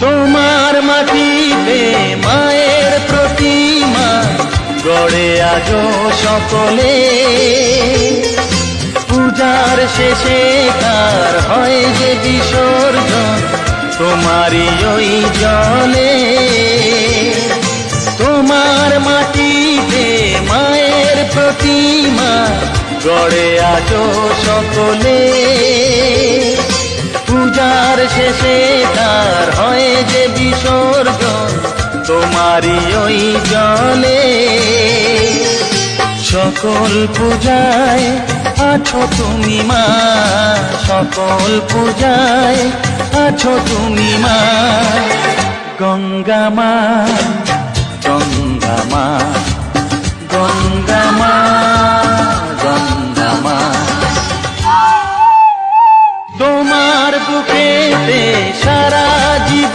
তোমার মাটিতে মায়ের প্রতিমা গড়ে আজো সকলে, পূজার শেষে তার হয় যে বিসর্জন তোমারই ওই জলে। তোমার মাটিতে মায়ের প্রতিমা গড়ে আজো সকলে, পূজার শেষে তার হয় যে বিসর্জন তোমারই ওই জলে। সকল পূজায় আছো তুমি মা, সকল পূজায় আছো তুমি মা, গঙ্গা মা।